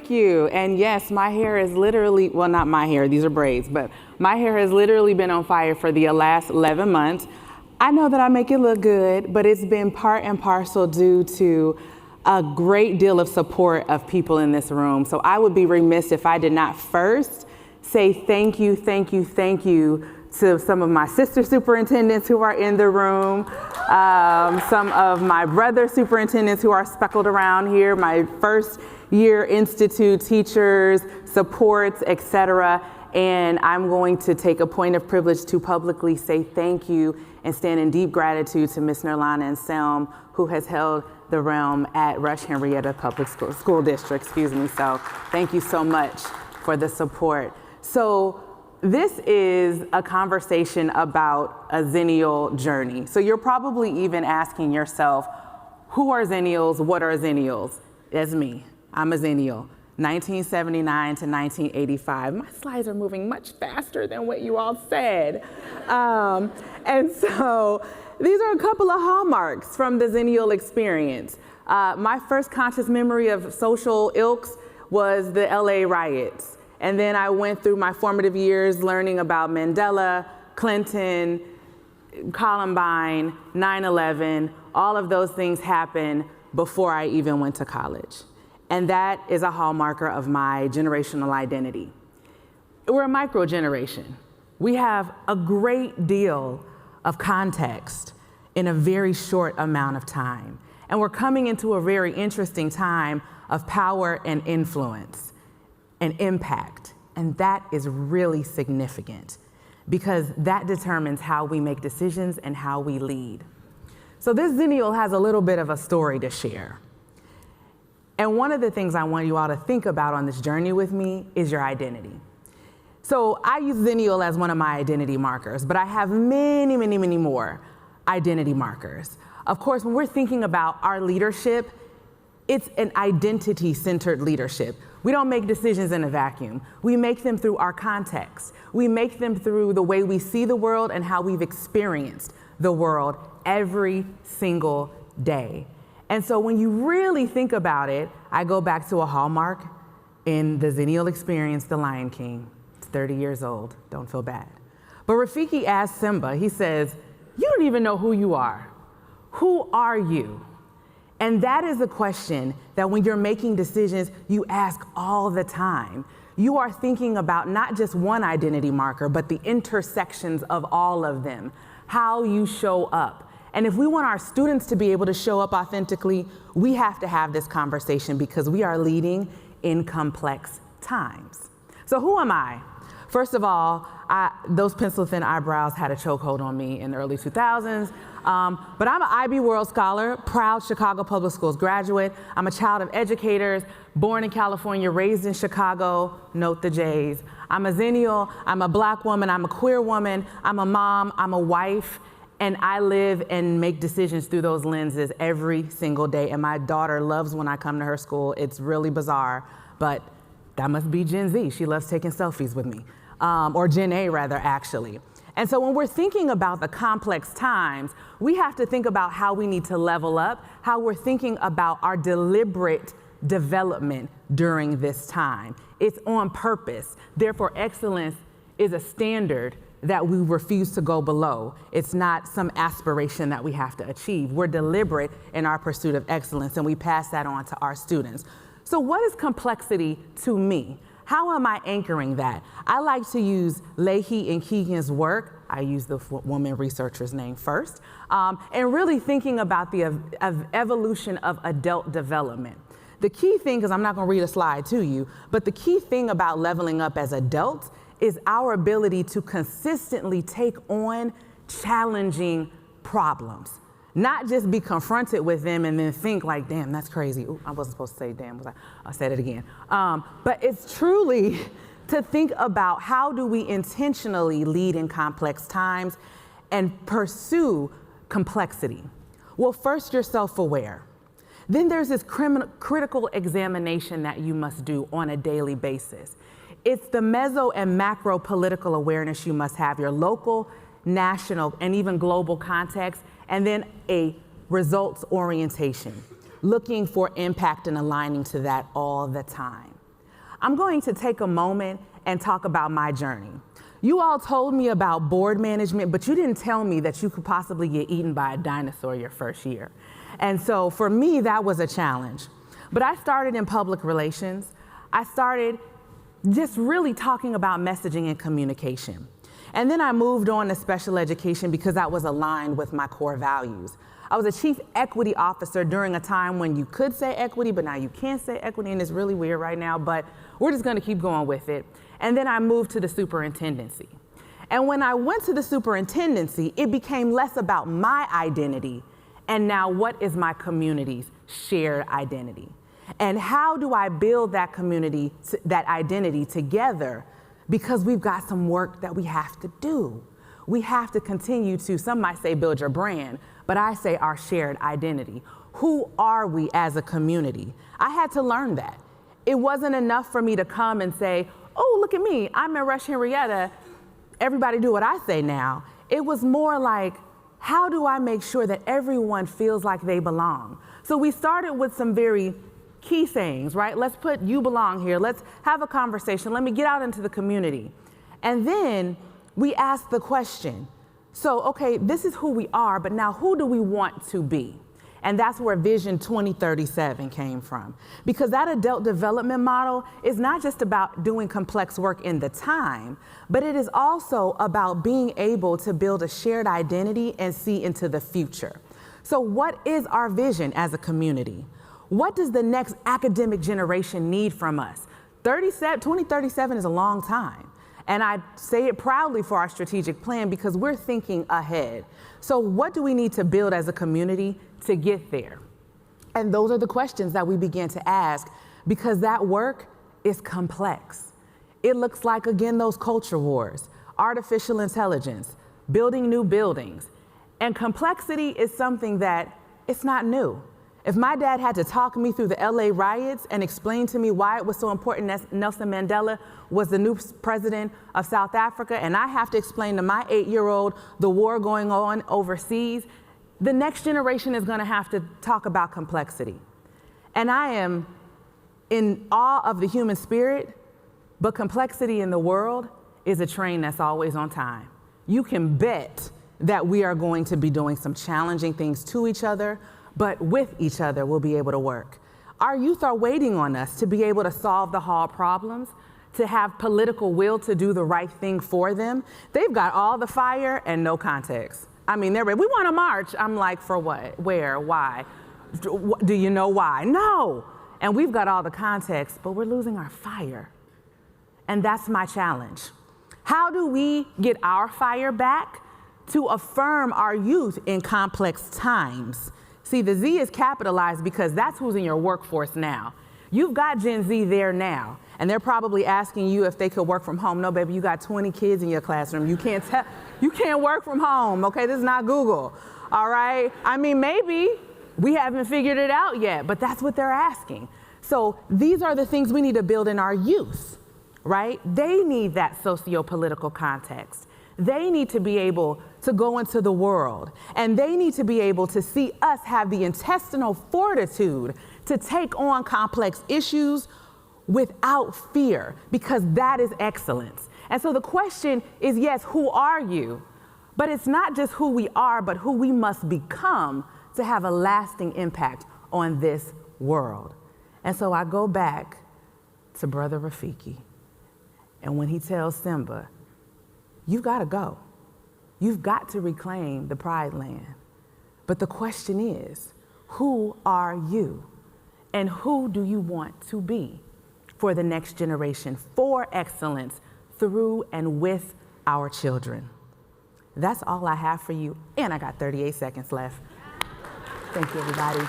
thank you. And yes, my hair is literally, well, not my hair, these are braids, but my hair has literally been on fire for the last 11 months. I know that I make it look good, but it's been part and parcel due to a great deal of support of people in this room. So I would be remiss if I did not first say thank you, thank you, thank you to some of my sister superintendents who are in the room, some of my brother superintendents who are speckled around here, my first year institute teachers, supports, etc. And I'm going to take a point of privilege to publicly say thank you and stand in deep gratitude to Ms. Nerlana and Selm, who has held the realm at Rush-Henrietta Public School District, So thank you so much for the support. So this is a conversation about a Zennial journey. So you're probably even asking yourself, who are Zennials? What are Zennials? That's me. I'm a Zennial. 1979 to 1985. My slides are moving much faster than what you all said. And so these are a couple of hallmarks from the Zennial experience. My first conscious memory of social ilks was the LA riots. And then I went through my formative years learning about Mandela, Clinton, Columbine, 9/11. All of those things happened before I even went to college. And that is a hallmarker of my generational identity. We're a micro generation. We have a great deal of context in a very short amount of time. And we're coming into a very interesting time of power and influence and impact. And that is really significant because that determines how we make decisions and how we lead. So this Zennial has a little bit of a story to share. And one of the things I want you all to think about on this journey with me is your identity. So I use Zennial as one of my identity markers, but I have many, many, many more identity markers. Of course, when we're thinking about our leadership, it's an identity-centered leadership. We don't make decisions in a vacuum. We make them through our context. We make them through the way we see the world and how we've experienced the world every single day. And so when you really think about it, I go back to a hallmark in the Zennial experience, The Lion King. It's 30 years old, don't feel bad. But Rafiki asked Simba, he says, "You don't even know who you are. Who are you?" And that is a question that when you're making decisions, you ask all the time. You are thinking about not just one identity marker, but the intersections of all of them, how you show up. And if we want our students to be able to show up authentically, we have to have this conversation because we are leading in complex times. So who am I? First of all, those pencil-thin eyebrows had a chokehold on me in the early 2000s. But I'm an IB World Scholar, proud Chicago Public Schools graduate. I'm a child of educators, born in California, raised in Chicago, note the J's. I'm a Zennial, I'm a Black woman, I'm a queer woman, I'm a mom, I'm a wife, and I live and make decisions through those lenses every single day. And my daughter loves when I come to her school. It's really bizarre, but that must be Gen Z. She loves taking selfies with me, or Gen A rather, actually. And so when we're thinking about the complex times, we have to think about how we need to level up, how we're thinking about our deliberate development during this time. It's on purpose. Therefore, excellence is a standard that we refuse to go below. It's not some aspiration that we have to achieve. We're deliberate in our pursuit of excellence, and we pass that on to our students. So what is complexity to me? How am I anchoring that? I like to use Leahy and Keegan's work. I use the woman researcher's name first, and really thinking about the evolution of adult development. The key thing, because I'm not going to read a slide to you, but the key thing about leveling up as adults is our ability to consistently take on challenging problems. Not just be confronted with them and then think like, damn, that's crazy. Ooh, I wasn't supposed to say damn, I said it again. But it's truly to think about how do we intentionally lead in complex times and pursue complexity. Well, first you're self-aware. Then there's this critical examination that you must do on a daily basis. It's the meso and macro political awareness you must have, your local, national, and even global context, and then a results orientation, looking for impact and aligning to that all the time. I'm going to take a moment and talk about my journey. You all told me about board management, but you didn't tell me that you could possibly get eaten by a dinosaur your first year. And so for me, that was a challenge. But I started in public relations. I started just really talking about messaging and communication. And then I moved on to special education because that was aligned with my core values. I was a chief equity officer during a time when you could say equity, but now you can't say equity, and it's really weird right now, but we're just gonna keep going with it. And then I moved to the superintendency. And when I went to the superintendency, it became less about my identity and now what is my community's shared identity? And how do I build that community, that identity together? Because we've got some work that we have to do. We have to continue to, some might say build your brand, but I say our shared identity. Who are we as a community? I had to learn that. It wasn't enough for me to come and say, oh, look at me, I'm in Rush-Henrietta, everybody do what I say now. It was more like, how do I make sure that everyone feels like they belong? So we started with some very key things, right? Let's put you belong here. Let's have a conversation. Let me get out into the community. And then we asked the question, so, okay, this is who we are, but now who do we want to be? And that's where Vision 2037 came from. Because that adult development model is not just about doing complex work in the time, but it is also about being able to build a shared identity and see into the future. So what is our vision as a community? What does the next academic generation need from us? 2037 is a long time. And I say it proudly for our strategic plan because we're thinking ahead. So what do we need to build as a community to get there? And those are the questions that we began to ask because that work is complex. It looks like, again, those culture wars, artificial intelligence, building new buildings. And complexity is something that it's not new. If my dad had to talk me through the LA riots and explain to me why it was so important that Nelson Mandela was the new president of South Africa, and I have to explain to my 8-year-old the war going on overseas, the next generation is gonna have to talk about complexity. And I am in awe of the human spirit, but complexity in the world is a train that's always on time. You can bet that we are going to be doing some challenging things to each other, but with each other we'll be able to work. Our youth are waiting on us to be able to solve the hard problems, to have political will to do the right thing for them. They've got all the fire and no context. I mean, they're ready. We want to march. I'm like, for what? Where? Why? Do you know why? No. And we've got all the context, but we're losing our fire. And that's my challenge. How do we get our fire back to affirm our youth in complex times? See, the Z is capitalized because that's who's in your workforce now. You've got Gen Z there now, and they're probably asking you if they could work from home. No, baby, you got 20 kids in your classroom. You can't work from home, okay? This is not Google, all right? I mean, maybe we haven't figured it out yet, but that's what they're asking. So these are the things we need to build in our youth, right? They need that socio-political context. They need to be able to go into the world, and they need to be able to see us have the intestinal fortitude to take on complex issues without fear, because that is excellence. And so the question is, yes, who are you? But it's not just who we are, but who we must become to have a lasting impact on this world. And so I go back to Brother Rafiki, and when he tells Simba, you've got to go. You've got to reclaim the Pride Land. But the question is, who are you? And who do you want to be for the next generation, for excellence, through and with our children? That's all I have for you, and I got 38 seconds left. Thank you, everybody.